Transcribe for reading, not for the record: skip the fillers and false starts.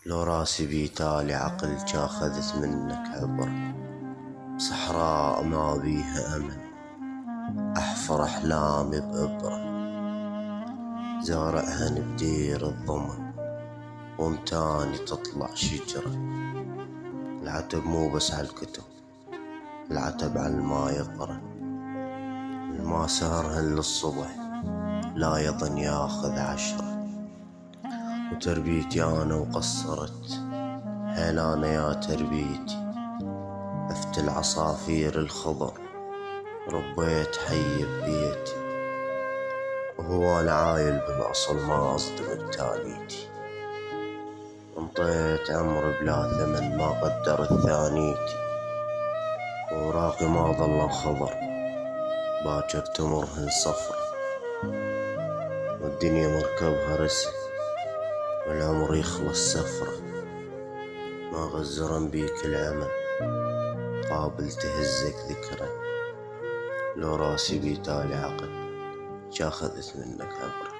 لو راسي بيتالي عقل جاخذت منك عبرة، صحراء ما بيها أمل أحفر أحلامي بإبرة، زارعها بدير الضمن ومتاني تطلع شجرة. العتب مو بس عالكتب، العتب عالما يقرا، الما سهرهن للصبح لا يظن ياخذ عشرة. وتربيتي أنا وقصرت حيل أنا يا تربيتي، أفت العصافير الخضر ربيت حي ببيتي، وهو أنا عايل بالأصل ما أصدم بتاليتي. انطيت عمر بلا ثمن ما قدرت ثانيتي، وراقي ما ظل خضر باكر تمرهن صفر. والدنيا مركبها رسل والعمر يخلص سفرة، ما غزرن بيك العمل قابل تهزك ذكرى. لو راسي بيتالي عقل جاخذت منك عبرة.